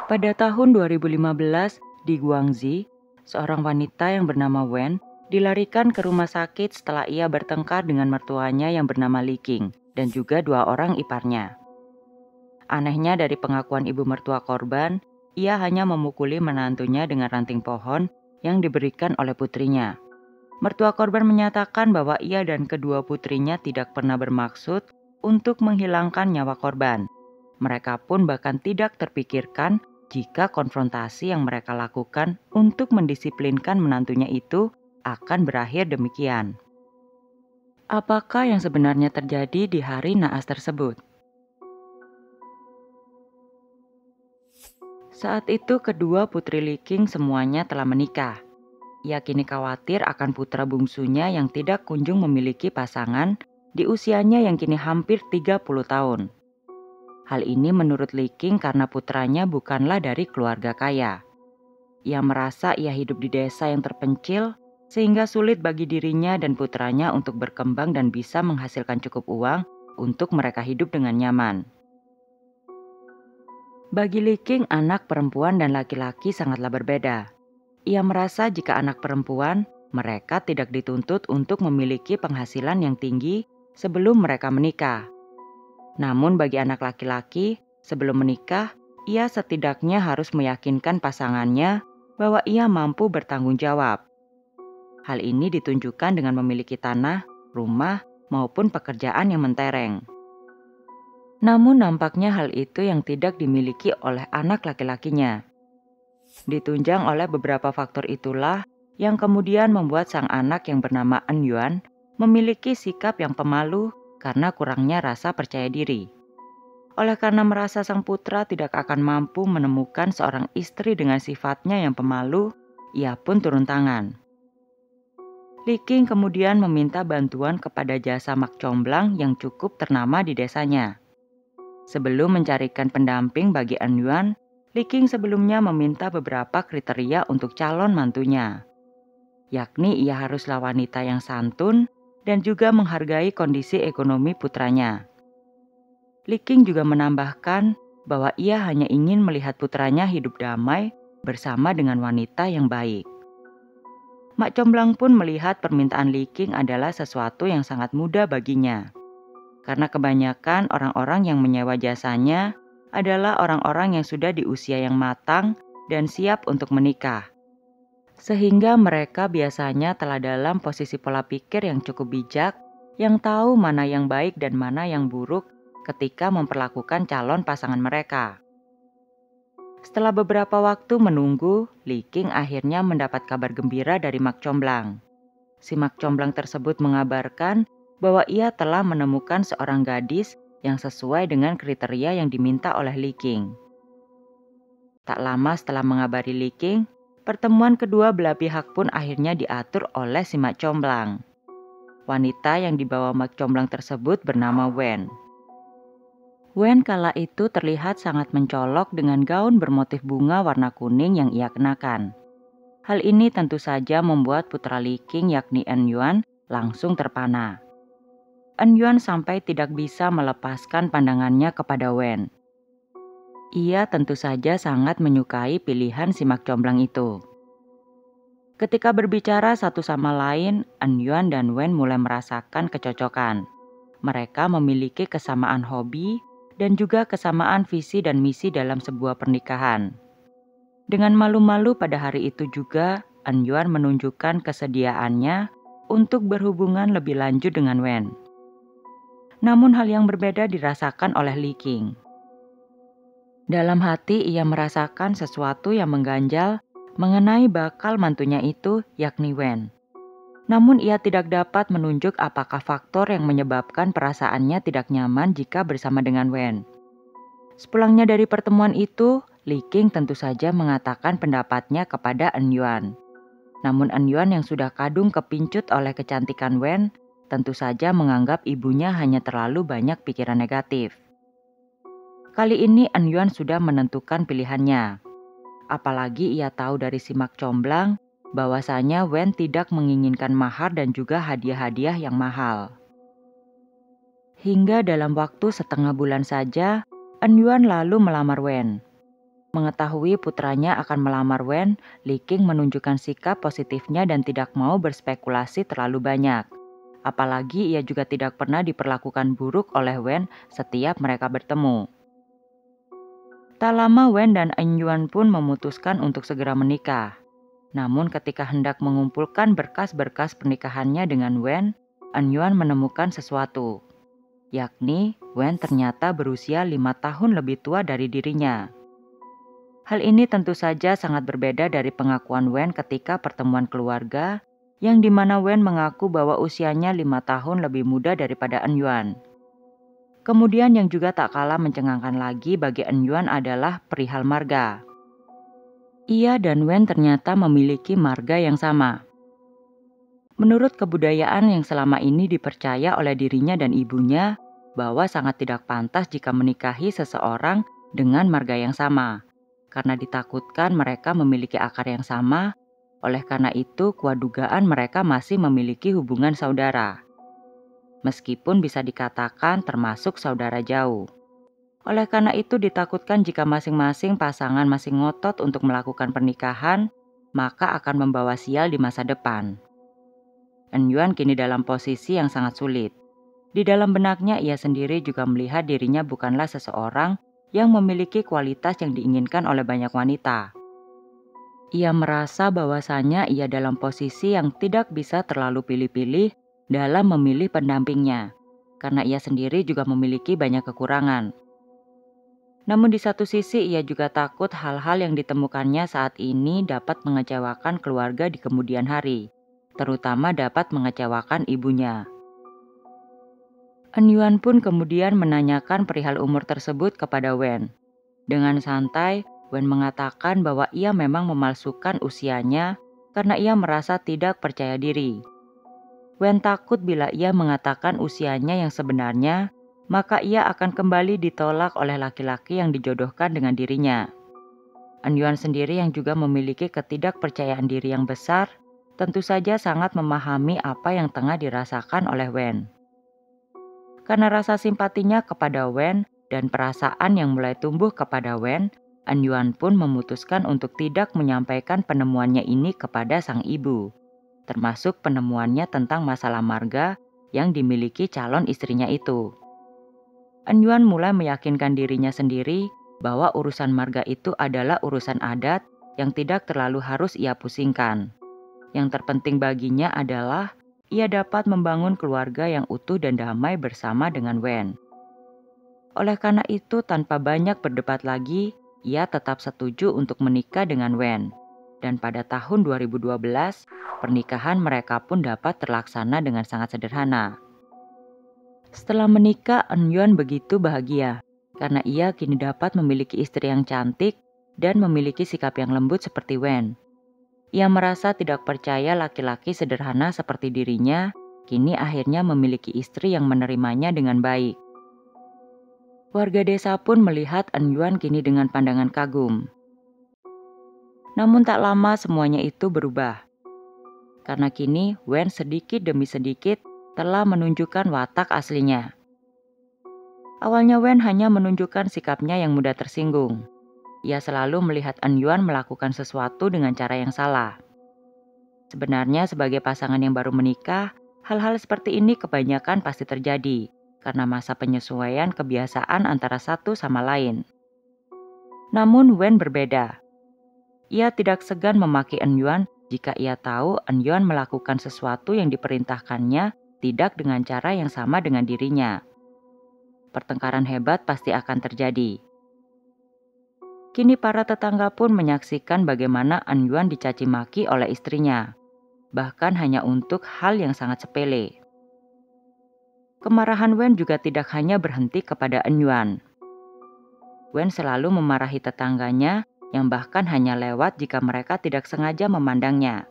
Pada tahun 2015 di Guangzhou, seorang wanita yang bernama Wen dilarikan ke rumah sakit setelah ia bertengkar dengan mertuanya yang bernama Li Qing dan juga dua orang iparnya. Anehnya dari pengakuan ibu mertua korban, ia hanya memukuli menantunya dengan ranting pohon yang diberikan oleh putrinya. Mertua korban menyatakan bahwa ia dan kedua putrinya tidak pernah bermaksud untuk menghilangkan nyawa korban. Mereka pun bahkan tidak terpikirkan jika konfrontasi yang mereka lakukan untuk mendisiplinkan menantunya itu akan berakhir demikian. Apakah yang sebenarnya terjadi di hari naas tersebut? Saat itu kedua putri Li Qing semuanya telah menikah. Ia kini khawatir akan putra bungsunya yang tidak kunjung memiliki pasangan di usianya yang kini hampir 30 tahun. Hal ini menurut Li Qing karena putranya bukanlah dari keluarga kaya. Ia merasa ia hidup di desa yang terpencil sehingga sulit bagi dirinya dan putranya untuk berkembang dan bisa menghasilkan cukup uang untuk mereka hidup dengan nyaman. Bagi Li Qing, anak perempuan dan laki-laki sangatlah berbeda. Ia merasa jika anak perempuan, mereka tidak dituntut untuk memiliki penghasilan yang tinggi sebelum mereka menikah. Namun bagi anak laki-laki, sebelum menikah, ia setidaknya harus meyakinkan pasangannya bahwa ia mampu bertanggung jawab. Hal ini ditunjukkan dengan memiliki tanah, rumah, maupun pekerjaan yang mentereng. Namun nampaknya hal itu yang tidak dimiliki oleh anak laki-lakinya. Ditunjang oleh beberapa faktor itulah yang kemudian membuat sang anak yang bernama An Yuan memiliki sikap yang pemalu karena kurangnya rasa percaya diri. Oleh karena merasa sang putra tidak akan mampu menemukan seorang istri dengan sifatnya yang pemalu, ia pun turun tangan. Li Qing kemudian meminta bantuan kepada jasa mak comblang yang cukup ternama di desanya. Sebelum mencarikan pendamping bagi An Yuan, Li Qing sebelumnya meminta beberapa kriteria untuk calon mantunya. Yakni ia haruslah wanita yang santun dan juga menghargai kondisi ekonomi putranya. Li Qing juga menambahkan bahwa ia hanya ingin melihat putranya hidup damai bersama dengan wanita yang baik. Mak Comblang pun melihat permintaan Li Qing adalah sesuatu yang sangat mudah baginya. Karena kebanyakan orang-orang yang menyewa jasanya adalah orang-orang yang sudah di usia yang matang dan siap untuk menikah. Sehingga mereka biasanya telah dalam posisi pola pikir yang cukup bijak, yang tahu mana yang baik dan mana yang buruk ketika memperlakukan calon pasangan mereka. Setelah beberapa waktu menunggu, Li Qing akhirnya mendapat kabar gembira dari Mak Comblang. Si Mak Comblang tersebut mengabarkan bahwa ia telah menemukan seorang gadis yang sesuai dengan kriteria yang diminta oleh Li Qing. Tak lama setelah mengabari Li Qing, pertemuan kedua belah pihak pun akhirnya diatur oleh si Mak Comblang. Wanita yang dibawa Mak Comblang tersebut bernama Wen. Wen kala itu terlihat sangat mencolok dengan gaun bermotif bunga warna kuning yang ia kenakan. Hal ini tentu saja membuat putra Li Qing yakni An Yuan langsung terpana. An Yuan sampai tidak bisa melepaskan pandangannya kepada Wen. Ia tentu saja sangat menyukai pilihan si Mak Comblang itu. Ketika berbicara satu sama lain, An Yuan dan Wen mulai merasakan kecocokan. Mereka memiliki kesamaan hobi dan juga kesamaan visi dan misi dalam sebuah pernikahan. Dengan malu-malu pada hari itu juga, An Yuan menunjukkan kesediaannya untuk berhubungan lebih lanjut dengan Wen. Namun hal yang berbeda dirasakan oleh Li Qing. Dalam hati ia merasakan sesuatu yang mengganjal mengenai bakal mantunya itu yakni Wen. Namun ia tidak dapat menunjuk apakah faktor yang menyebabkan perasaannya tidak nyaman jika bersama dengan Wen. Sepulangnya dari pertemuan itu, Li Qing tentu saja mengatakan pendapatnya kepada An Yuan. Namun An Yuan yang sudah kadung kepincut oleh kecantikan Wen, tentu saja menganggap ibunya hanya terlalu banyak pikiran negatif. Kali ini An Yuan sudah menentukan pilihannya. Apalagi ia tahu dari si Mak Comblang bahwasanya Wen tidak menginginkan mahar dan juga hadiah-hadiah yang mahal. Hingga dalam waktu setengah bulan saja, Enyuan lalu melamar Wen. Mengetahui putranya akan melamar Wen, Li Qing menunjukkan sikap positifnya dan tidak mau berspekulasi terlalu banyak. Apalagi ia juga tidak pernah diperlakukan buruk oleh Wen setiap mereka bertemu. Tak lama Wen dan Enyuan pun memutuskan untuk segera menikah. Namun ketika hendak mengumpulkan berkas-berkas pernikahannya dengan Wen, Enyuan menemukan sesuatu. Yakni Wen ternyata berusia 5 tahun lebih tua dari dirinya. Hal ini tentu saja sangat berbeda dari pengakuan Wen ketika pertemuan keluarga, yang dimana Wen mengaku bahwa usianya 5 tahun lebih muda daripada Enyuan. Kemudian yang juga tak kalah mencengangkan lagi bagi Enyuan adalah perihal marga. Ia dan Wen ternyata memiliki marga yang sama. Menurut kebudayaan yang selama ini dipercaya oleh dirinya dan ibunya, bahwa sangat tidak pantas jika menikahi seseorang dengan marga yang sama. Karena ditakutkan mereka memiliki akar yang sama, oleh karena itu kuat dugaan mereka masih memiliki hubungan saudara. Meskipun bisa dikatakan termasuk saudara jauh. Oleh karena itu ditakutkan jika masing-masing pasangan masih ngotot untuk melakukan pernikahan, maka akan membawa sial di masa depan. Enyuan kini dalam posisi yang sangat sulit. Di dalam benaknya ia sendiri juga melihat dirinya bukanlah seseorang yang memiliki kualitas yang diinginkan oleh banyak wanita. Ia merasa bahwasanya ia dalam posisi yang tidak bisa terlalu pilih-pilih dalam memilih pendampingnya, karena ia sendiri juga memiliki banyak kekurangan. Namun di satu sisi ia juga takut hal-hal yang ditemukannya saat ini dapat mengecewakan keluarga di kemudian hari, terutama dapat mengecewakan ibunya. Enyuan pun kemudian menanyakan perihal umur tersebut kepada Wen. Dengan santai, Wen mengatakan bahwa ia memang memalsukan usianya karena ia merasa tidak percaya diri. Wen takut bila ia mengatakan usianya yang sebenarnya, maka ia akan kembali ditolak oleh laki-laki yang dijodohkan dengan dirinya. Enyuan sendiri yang juga memiliki ketidakpercayaan diri yang besar, tentu saja sangat memahami apa yang tengah dirasakan oleh Wen. Karena rasa simpatinya kepada Wen dan perasaan yang mulai tumbuh kepada Wen, Enyuan pun memutuskan untuk tidak menyampaikan penemuannya ini kepada sang ibu, termasuk penemuannya tentang masalah marga yang dimiliki calon istrinya itu. Enyuan mulai meyakinkan dirinya sendiri bahwa urusan marga itu adalah urusan adat yang tidak terlalu harus ia pusingkan. Yang terpenting baginya adalah ia dapat membangun keluarga yang utuh dan damai bersama dengan Wen. Oleh karena itu tanpa banyak berdebat lagi, ia tetap setuju untuk menikah dengan Wen. Dan pada tahun 2012, pernikahan mereka pun dapat terlaksana dengan sangat sederhana. Setelah menikah, Enyuan begitu bahagia karena ia kini dapat memiliki istri yang cantik dan memiliki sikap yang lembut seperti Wen. Ia merasa tidak percaya laki-laki sederhana seperti dirinya, kini akhirnya memiliki istri yang menerimanya dengan baik. Warga desa pun melihat Enyuan kini dengan pandangan kagum. Namun tak lama semuanya itu berubah. Karena kini Wen sedikit demi sedikit telah menunjukkan watak aslinya. Awalnya Wen hanya menunjukkan sikapnya yang mudah tersinggung. Ia selalu melihat Enyuan melakukan sesuatu dengan cara yang salah. Sebenarnya sebagai pasangan yang baru menikah, hal-hal seperti ini kebanyakan pasti terjadi karena masa penyesuaian kebiasaan antara satu sama lain. Namun Wen berbeda. Ia tidak segan memaki Enyuan jika ia tahu Enyuan melakukan sesuatu yang diperintahkannya tidak dengan cara yang sama dengan dirinya. Pertengkaran hebat pasti akan terjadi. Kini para tetangga pun menyaksikan bagaimana Enyuan dicaci maki oleh istrinya, bahkan hanya untuk hal yang sangat sepele. Kemarahan Wen juga tidak hanya berhenti kepada Enyuan. Wen selalu memarahi tetangganya yang bahkan hanya lewat jika mereka tidak sengaja memandangnya.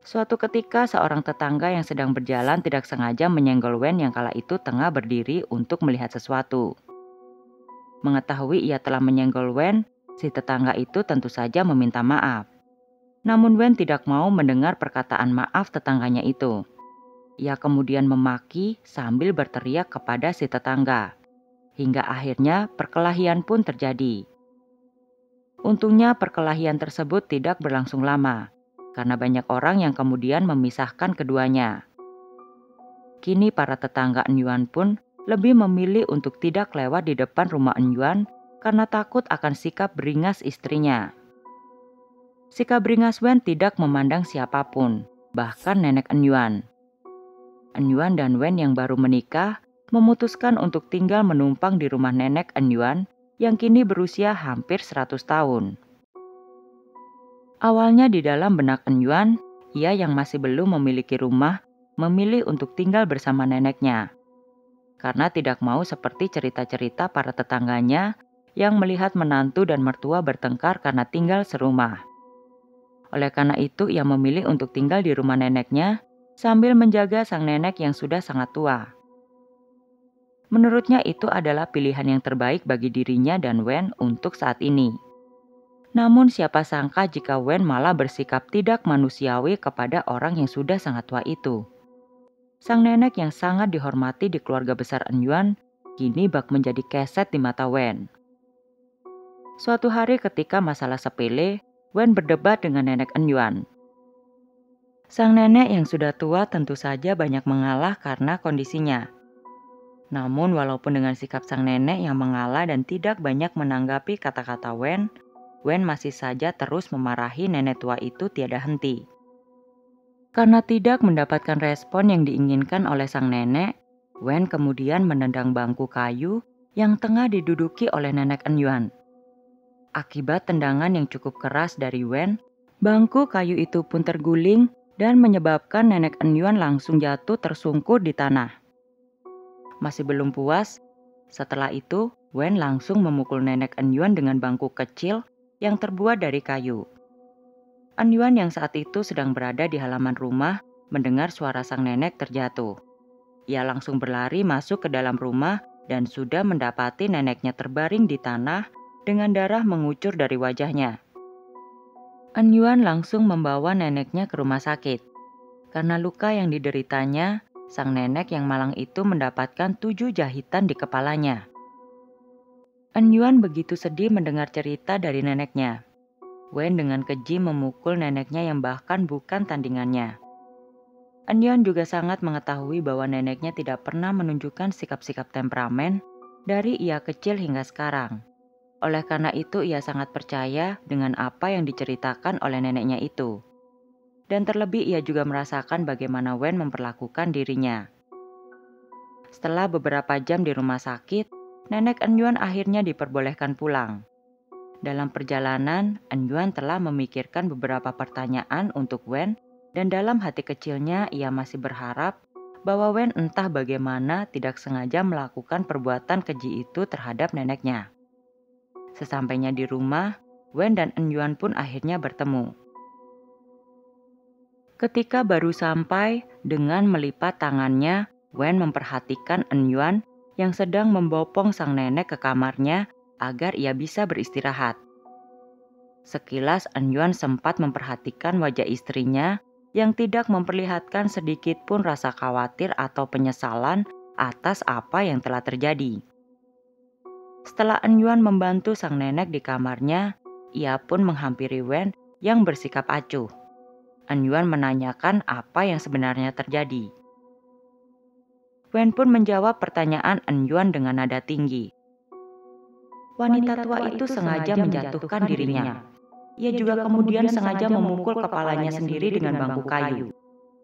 Suatu ketika seorang tetangga yang sedang berjalan tidak sengaja menyenggol Wen yang kala itu tengah berdiri untuk melihat sesuatu. Mengetahui ia telah menyenggol Wen, si tetangga itu tentu saja meminta maaf. Namun Wen tidak mau mendengar perkataan maaf tetangganya itu. Ia kemudian memaki sambil berteriak kepada si tetangga. Hingga akhirnya perkelahian pun terjadi. Untungnya perkelahian tersebut tidak berlangsung lama, karena banyak orang yang kemudian memisahkan keduanya. Kini para tetangga Enyuan pun lebih memilih untuk tidak lewat di depan rumah Enyuan karena takut akan sikap beringas istrinya. Sikap beringas Wen tidak memandang siapapun, bahkan nenek Enyuan. Enyuan dan Wen yang baru menikah memutuskan untuk tinggal menumpang di rumah nenek Enyuan yang kini berusia hampir 100 tahun. Awalnya di dalam benak Enyuan, ia yang masih belum memiliki rumah memilih untuk tinggal bersama neneknya. Karena tidak mau seperti cerita-cerita para tetangganya yang melihat menantu dan mertua bertengkar karena tinggal serumah. Oleh karena itu ia memilih untuk tinggal di rumah neneknya sambil menjaga sang nenek yang sudah sangat tua. Menurutnya itu adalah pilihan yang terbaik bagi dirinya dan Wen untuk saat ini. Namun siapa sangka jika Wen malah bersikap tidak manusiawi kepada orang yang sudah sangat tua itu. Sang nenek yang sangat dihormati di keluarga besar Enyuan kini bak menjadi keset di mata Wen. Suatu hari ketika masalah sepele, Wen berdebat dengan nenek Enyuan. Sang nenek yang sudah tua tentu saja banyak mengalah karena kondisinya. Namun walaupun dengan sikap sang nenek yang mengalah dan tidak banyak menanggapi kata-kata Wen masih saja terus memarahi nenek tua itu tiada henti. Karena tidak mendapatkan respon yang diinginkan oleh sang nenek, Wen kemudian menendang bangku kayu yang tengah diduduki oleh nenek Enyuan. Akibat tendangan yang cukup keras dari Wen, bangku kayu itu pun terguling dan menyebabkan nenek Enyuan langsung jatuh tersungkur di tanah. Masih belum puas, setelah itu Wen langsung memukul nenek Enyuan dengan bangku kecil yang terbuat dari kayu. Enyuan yang saat itu sedang berada di halaman rumah mendengar suara sang nenek terjatuh. Ia langsung berlari masuk ke dalam rumah dan sudah mendapati neneknya terbaring di tanah dengan darah mengucur dari wajahnya. Enyuan langsung membawa neneknya ke rumah sakit. Karena luka yang dideritanya, sang nenek yang malang itu mendapatkan 7 jahitan di kepalanya. Enyuan begitu sedih mendengar cerita dari neneknya. Wen dengan keji memukul neneknya yang bahkan bukan tandingannya. Enyuan juga sangat mengetahui bahwa neneknya tidak pernah menunjukkan sikap-sikap temperamen dari ia kecil hingga sekarang. Oleh karena itu ia sangat percaya dengan apa yang diceritakan oleh neneknya itu. Dan terlebih ia juga merasakan bagaimana Wen memperlakukan dirinya. Setelah beberapa jam di rumah sakit, nenek Enyuan akhirnya diperbolehkan pulang. Dalam perjalanan, Enyuan telah memikirkan beberapa pertanyaan untuk Wen dan dalam hati kecilnya ia masih berharap bahwa Wen entah bagaimana tidak sengaja melakukan perbuatan keji itu terhadap neneknya. Sesampainya di rumah, Wen dan Enyuan pun akhirnya bertemu. Ketika baru sampai, dengan melipat tangannya, Wen memperhatikan Enyuan yang sedang membopong sang nenek ke kamarnya agar ia bisa beristirahat. Sekilas Enyuan sempat memperhatikan wajah istrinya yang tidak memperlihatkan sedikit pun rasa khawatir atau penyesalan atas apa yang telah terjadi. Setelah Enyuan membantu sang nenek di kamarnya, ia pun menghampiri Wen yang bersikap acuh. Enyuan menanyakan apa yang sebenarnya terjadi. Wen pun menjawab pertanyaan Enyuan dengan nada tinggi. Wanita tua itu sengaja menjatuhkan dirinya. Ia juga kemudian sengaja memukul kepalanya sendiri dengan bangku kayu.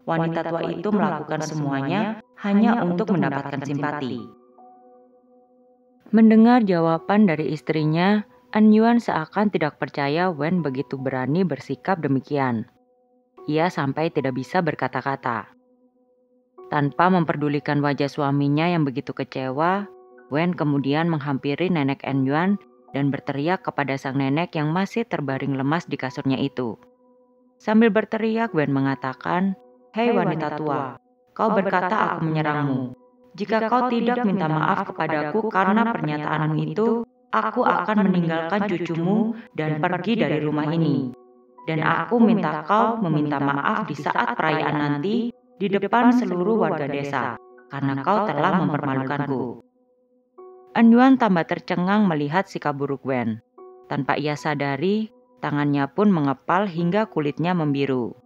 Wanita tua itu melakukan semuanya hanya untuk mendapatkan simpati. Mendengar jawaban dari istrinya, Enyuan seakan tidak percaya Wen begitu berani bersikap demikian. Ia sampai tidak bisa berkata-kata. Tanpa memperdulikan wajah suaminya yang begitu kecewa, Wen kemudian menghampiri nenek Enyuan dan berteriak kepada sang nenek yang masih terbaring lemas di kasurnya itu. Sambil berteriak, Wen mengatakan, "Hei wanita tua, kau berkata aku menyerangmu. Jika kau tidak minta maaf kepadaku karena pernyataanmu itu, aku akan meninggalkan cucumu dan pergi dari rumah ini. dan aku minta kau meminta maaf di saat perayaan nanti di depan seluruh warga desa, karena kau telah mempermalukanku. Enyuan tambah tercengang melihat sikap buruk Wen. Tanpa ia sadari, tangannya pun mengepal hingga kulitnya membiru.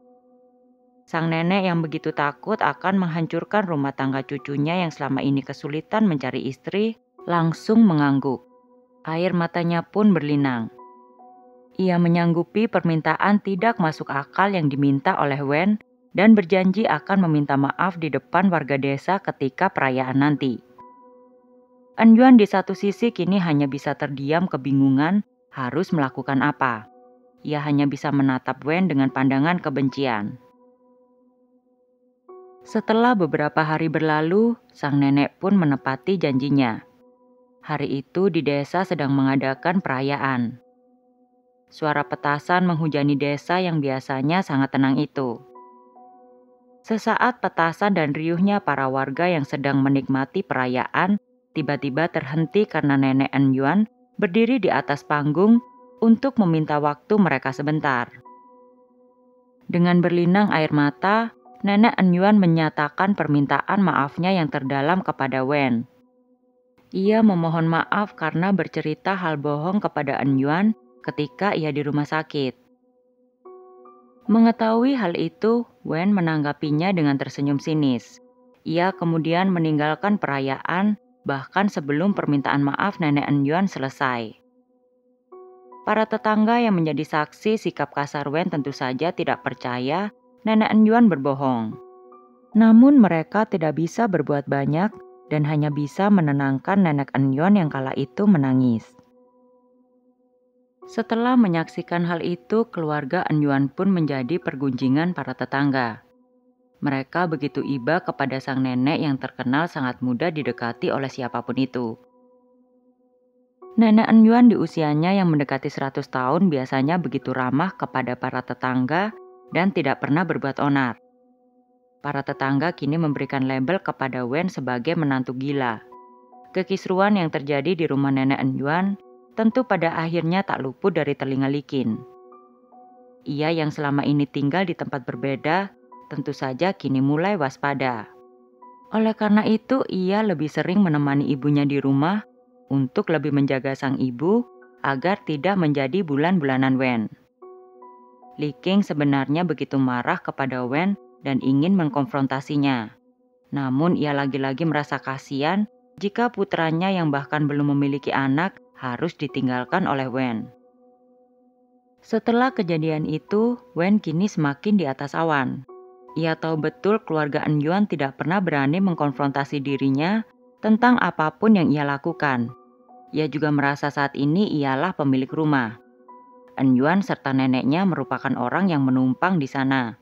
Sang nenek yang begitu takut akan menghancurkan rumah tangga cucunya yang selama ini kesulitan mencari istri, langsung mengangguk. Air matanya pun berlinang. Ia menyanggupi permintaan tidak masuk akal yang diminta oleh Wen dan berjanji akan meminta maaf di depan warga desa ketika perayaan nanti. Enyuan di satu sisi kini hanya bisa terdiam kebingungan harus melakukan apa. Ia hanya bisa menatap Wen dengan pandangan kebencian. Setelah beberapa hari berlalu, sang nenek pun menepati janjinya. Hari itu di desa sedang mengadakan perayaan. Suara petasan menghujani desa yang biasanya sangat tenang itu. Sesaat petasan dan riuhnya para warga yang sedang menikmati perayaan tiba-tiba terhenti karena nenek Enyuan berdiri di atas panggung untuk meminta waktu mereka sebentar. Dengan berlinang air mata, nenek Enyuan menyatakan permintaan maafnya yang terdalam kepada Wen. Ia memohon maaf karena bercerita hal bohong kepada Enyuan ketika ia di rumah sakit. Mengetahui hal itu, Wen menanggapinya dengan tersenyum sinis. Ia kemudian meninggalkan perayaan bahkan sebelum permintaan maaf nenek Enyuan selesai. Para tetangga yang menjadi saksi sikap kasar Wen tentu saja tidak percaya nenek Enyuan berbohong. Namun mereka tidak bisa berbuat banyak dan hanya bisa menenangkan nenek Enyuan yang kala itu menangis. Setelah menyaksikan hal itu, keluarga Enyuan pun menjadi pergunjingan para tetangga. Mereka begitu iba kepada sang nenek yang terkenal sangat mudah didekati oleh siapapun itu. Nenek Enyuan di usianya yang mendekati 100 tahun biasanya begitu ramah kepada para tetangga dan tidak pernah berbuat onar. Para tetangga kini memberikan label kepada Wen sebagai menantu gila. Kekisruan yang terjadi di rumah nenek Enyuan tentu pada akhirnya tak luput dari telinga Likin. Ia yang selama ini tinggal di tempat berbeda tentu saja kini mulai waspada. Oleh karena itu, ia lebih sering menemani ibunya di rumah untuk lebih menjaga sang ibu agar tidak menjadi bulan-bulanan Wen. Li King sebenarnya begitu marah kepada Wen dan ingin mengkonfrontasinya. Namun ia lagi-lagi merasa kasihan jika putranya yang bahkan belum memiliki anak harus ditinggalkan oleh Wen. Setelah kejadian itu, Wen kini semakin di atas awan. Ia tahu betul keluarga Enyuan tidak pernah berani mengkonfrontasi dirinya tentang apapun yang ia lakukan. Ia juga merasa saat ini ialah pemilik rumah. Enyuan serta neneknya merupakan orang yang menumpang di sana.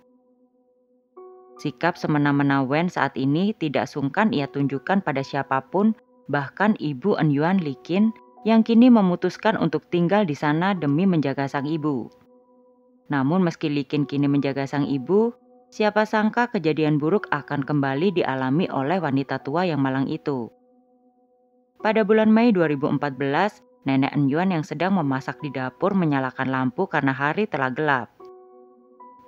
Sikap semena-mena Wen saat ini tidak sungkan ia tunjukkan pada siapapun, bahkan ibu Enyuan Likin yang kini memutuskan untuk tinggal di sana demi menjaga sang ibu. Namun meski Likin kini menjaga sang ibu, siapa sangka kejadian buruk akan kembali dialami oleh wanita tua yang malang itu. Pada bulan Mei 2014, nenek Enyuan yang sedang memasak di dapur menyalakan lampu karena hari telah gelap.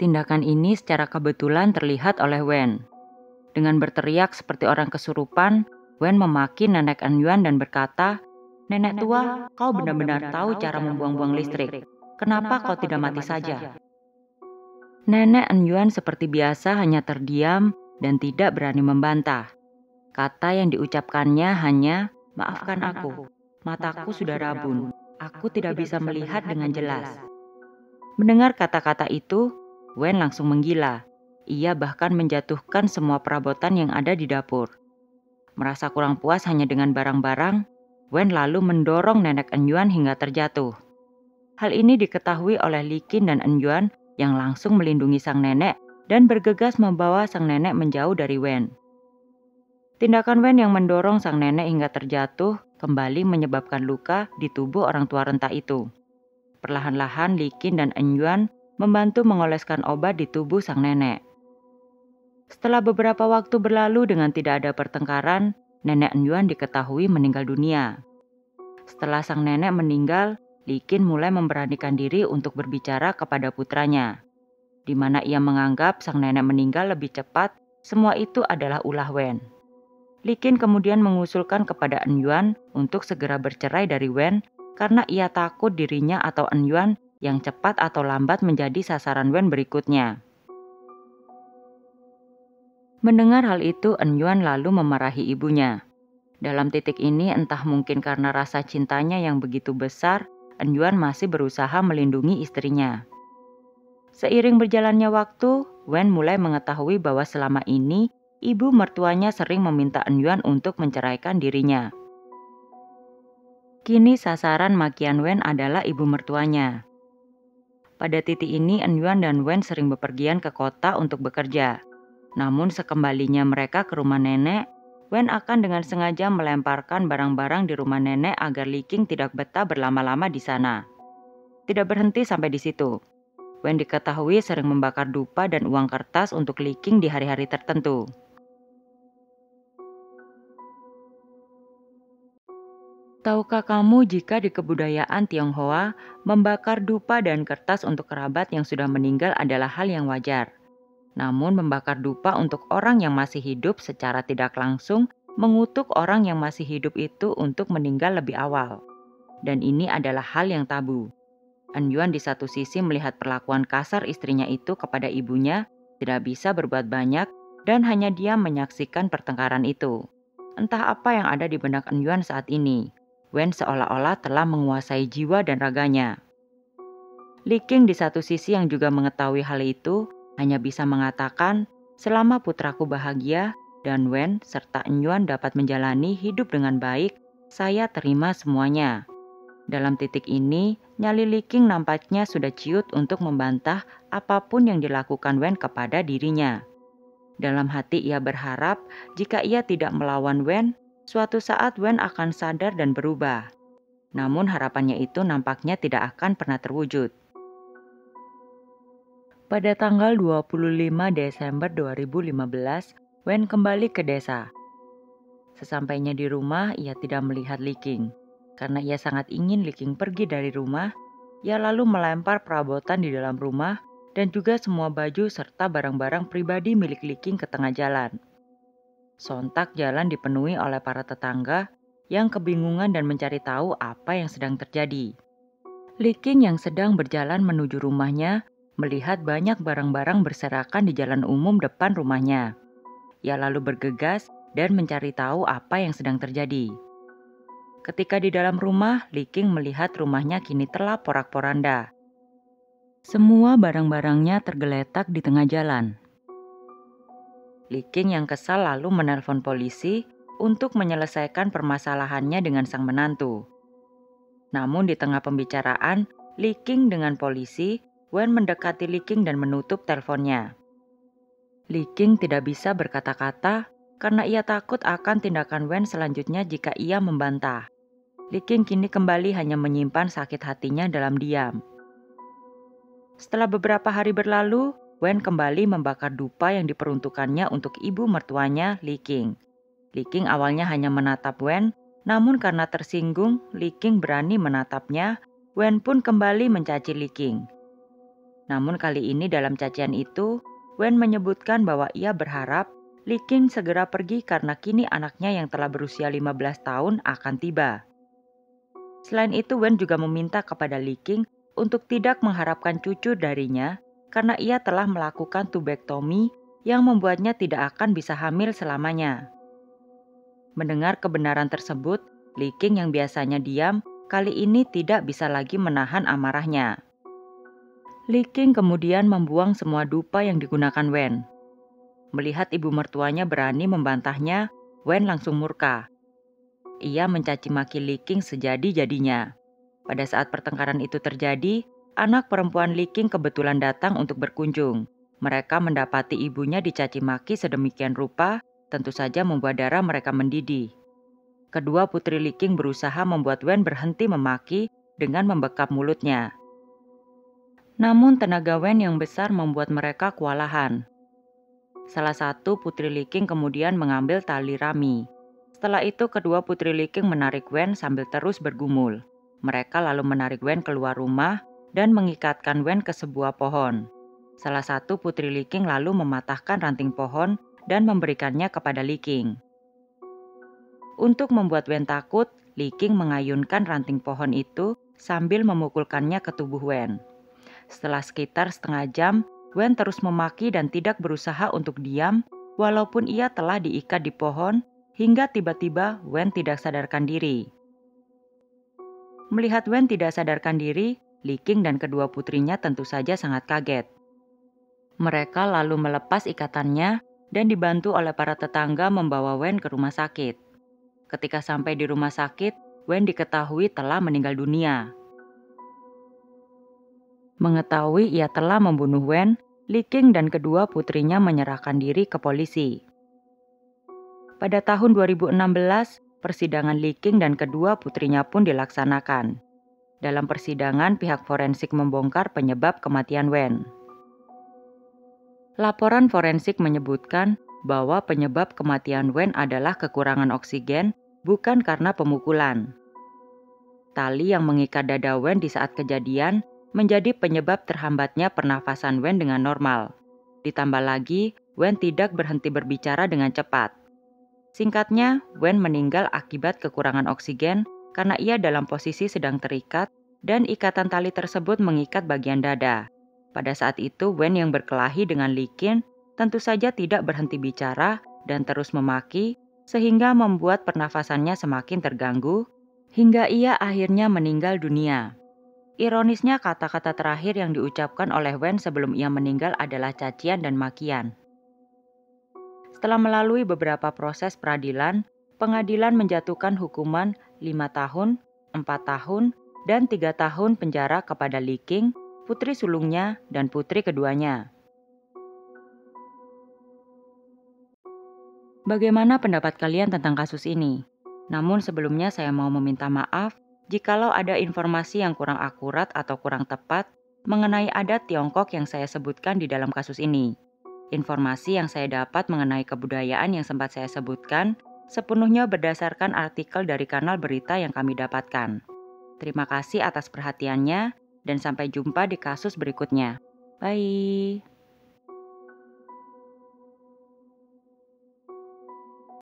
Tindakan ini secara kebetulan terlihat oleh Wen. Dengan berteriak seperti orang kesurupan, Wen memaki nenek Enyuan dan berkata, "Nenek tua, kau benar-benar tahu cara membuang-buang listrik. Kenapa kau tidak mati saja?" Nenek Enyuan seperti biasa hanya terdiam dan tidak berani membantah. Kata yang diucapkannya hanya, "Maafkan aku, mataku sudah rabun. Aku tidak bisa melihat dengan jelas." Mendengar kata-kata itu, Wen langsung menggila. Ia bahkan menjatuhkan semua perabotan yang ada di dapur. Merasa kurang puas hanya dengan barang-barang, Wen lalu mendorong nenek Enyuan hingga terjatuh. Hal ini diketahui oleh Likin dan Enyuan yang langsung melindungi sang nenek dan bergegas membawa sang nenek menjauh dari Wen. Tindakan Wen yang mendorong sang nenek hingga terjatuh kembali menyebabkan luka di tubuh orang tua renta itu. Perlahan-lahan Likin dan Enyuan membantu mengoleskan obat di tubuh sang nenek. Setelah beberapa waktu berlalu dengan tidak ada pertengkaran, nenek Enyuan diketahui meninggal dunia. Setelah sang nenek meninggal, Li Qin mulai memberanikan diri untuk berbicara kepada putranya, di mana ia menganggap sang nenek meninggal lebih cepat. Semua itu adalah ulah Wen. Li Qin kemudian mengusulkan kepada En-Yuan untuk segera bercerai dari Wen karena ia takut dirinya atau En-Yuan yang cepat atau lambat menjadi sasaran Wen berikutnya. Mendengar hal itu, En-Yuan lalu memarahi ibunya. Dalam titik ini, entah mungkin karena rasa cintanya yang begitu besar, En-Yuan masih berusaha melindungi istrinya. Seiring berjalannya waktu, Wen mulai mengetahui bahwa selama ini ibu mertuanya sering meminta En-Yuan untuk menceraikan dirinya. Kini sasaran makian Wen adalah ibu mertuanya. Pada titik ini, En-Yuan dan Wen sering bepergian ke kota untuk bekerja. Namun sekembalinya mereka ke rumah nenek, Wen akan dengan sengaja melemparkan barang-barang di rumah nenek agar Li Qin tidak betah berlama-lama di sana. Tidak berhenti sampai di situ. Wen diketahui sering membakar dupa dan uang kertas untuk Li Qin di hari-hari tertentu. Tahukah kamu jika di kebudayaan Tionghoa, membakar dupa dan kertas untuk kerabat yang sudah meninggal adalah hal yang wajar. Namun membakar dupa untuk orang yang masih hidup secara tidak langsung mengutuk orang yang masih hidup itu untuk meninggal lebih awal. Dan ini adalah hal yang tabu. En-Yuan di satu sisi melihat perlakuan kasar istrinya itu kepada ibunya, tidak bisa berbuat banyak, dan hanya diam menyaksikan pertengkaran itu. Entah apa yang ada di benak En-Yuan saat ini. Wen seolah-olah telah menguasai jiwa dan raganya. Li Qin di satu sisi yang juga mengetahui hal itu, hanya bisa mengatakan, selama putraku bahagia dan Wen serta En-Yuan dapat menjalani hidup dengan baik, saya terima semuanya. Dalam titik ini, nyali Li Qin nampaknya sudah ciut untuk membantah apapun yang dilakukan Wen kepada dirinya. Dalam hati ia berharap jika ia tidak melawan Wen, suatu saat Wen akan sadar dan berubah. Namun harapannya itu nampaknya tidak akan pernah terwujud. Pada tanggal 25 Desember 2015, Wen kembali ke desa. Sesampainya di rumah, ia tidak melihat Li Qin. Karena ia sangat ingin Li Qin pergi dari rumah, ia lalu melempar perabotan di dalam rumah dan juga semua baju serta barang-barang pribadi milik Li Qin ke tengah jalan. Sontak jalan dipenuhi oleh para tetangga yang kebingungan dan mencari tahu apa yang sedang terjadi. Li Qin yang sedang berjalan menuju rumahnya melihat banyak barang-barang berserakan di jalan umum depan rumahnya. Ia lalu bergegas dan mencari tahu apa yang sedang terjadi. Ketika di dalam rumah, Li Qin melihat rumahnya kini telah porak-poranda. Semua barang-barangnya tergeletak di tengah jalan. Li Qin yang kesal lalu menelpon polisi untuk menyelesaikan permasalahannya dengan sang menantu. Namun di tengah pembicaraan Li Qin dengan polisi, Wen mendekati Li Qin dan menutup teleponnya. Li Qin tidak bisa berkata-kata karena ia takut akan tindakan Wen selanjutnya jika ia membantah. Li Qin kini kembali hanya menyimpan sakit hatinya dalam diam. Setelah beberapa hari berlalu, Wen kembali membakar dupa yang diperuntukannya untuk ibu mertuanya, Li Qin. Li Qin awalnya hanya menatap Wen, namun karena tersinggung, Li Qin berani menatapnya. Wen pun kembali mencaci Li Qin. Namun kali ini dalam cacian itu, Wen menyebutkan bahwa ia berharap Li Qin segera pergi karena kini anaknya yang telah berusia 15 tahun akan tiba. Selain itu, Wen juga meminta kepada Li Qin untuk tidak mengharapkan cucu darinya karena ia telah melakukan tubektomi yang membuatnya tidak akan bisa hamil selamanya. Mendengar kebenaran tersebut, Li Qin yang biasanya diam, kali ini tidak bisa lagi menahan amarahnya. Li Qin kemudian membuang semua dupa yang digunakan Wen. Melihat ibu mertuanya berani membantahnya, Wen langsung murka. Ia mencaci maki Li Qin sejadi-jadinya. Pada saat pertengkaran itu terjadi, anak perempuan Li Qin kebetulan datang untuk berkunjung. Mereka mendapati ibunya dicaci maki sedemikian rupa, tentu saja membuat darah mereka mendidih. Kedua putri Li Qin berusaha membuat Wen berhenti memaki dengan membekap mulutnya. Namun tenaga Wen yang besar membuat mereka kewalahan. Salah satu putri Li Qin kemudian mengambil tali rami. Setelah itu kedua putri Li Qin menarik Wen sambil terus bergumul. mereka lalu menarik Wen keluar rumah dan mengikatkan Wen ke sebuah pohon. Salah satu putri Li Qing lalu mematahkan ranting pohon dan memberikannya kepada Li Qing. Untuk membuat Wen takut, Li Qing mengayunkan ranting pohon itu sambil memukulkannya ke tubuh Wen. Setelah sekitar setengah jam, Wen terus memaki dan tidak berusaha untuk diam walaupun ia telah diikat di pohon hingga tiba-tiba Wen tidak sadarkan diri. Melihat Wen tidak sadarkan diri, Li Qing dan kedua putrinya tentu saja sangat kaget. Mereka lalu melepas ikatannya dan dibantu oleh para tetangga membawa Wen ke rumah sakit. Ketika sampai di rumah sakit, Wen diketahui telah meninggal dunia. Mengetahui ia telah membunuh Wen, Li Qing dan kedua putrinya menyerahkan diri ke polisi. Pada tahun 2016, persidangan Li Qing dan kedua putrinya pun dilaksanakan. Dalam persidangan, pihak forensik membongkar penyebab kematian Wen. Laporan forensik menyebutkan bahwa penyebab kematian Wen adalah kekurangan oksigen, bukan karena pemukulan. Tali yang mengikat dada Wen di saat kejadian menjadi penyebab terhambatnya pernafasan Wen dengan normal. Ditambah lagi, Wen tidak berhenti berbicara dengan cepat. Singkatnya, Wen meninggal akibat kekurangan oksigen karena ia dalam posisi sedang terikat dan ikatan tali tersebut mengikat bagian dada. Pada saat itu, Wen yang berkelahi dengan Li Qing tentu saja tidak berhenti bicara dan terus memaki sehingga membuat pernafasannya semakin terganggu hingga ia akhirnya meninggal dunia. Ironisnya, kata-kata terakhir yang diucapkan oleh Wen sebelum ia meninggal adalah cacian dan makian. Setelah melalui beberapa proses peradilan, pengadilan menjatuhkan hukuman 5 tahun, 4 tahun, dan 3 tahun penjara kepada Li Qing, putri sulungnya, dan putri keduanya. Bagaimana pendapat kalian tentang kasus ini? Namun sebelumnya saya mau meminta maaf jikalau ada informasi yang kurang akurat atau kurang tepat mengenai adat Tiongkok yang saya sebutkan di dalam kasus ini. Informasi yang saya dapat mengenai kebudayaan yang sempat saya sebutkan sepenuhnya berdasarkan artikel dari kanal berita yang kami dapatkan. Terima kasih atas perhatiannya dan sampai jumpa di kasus berikutnya. Bye.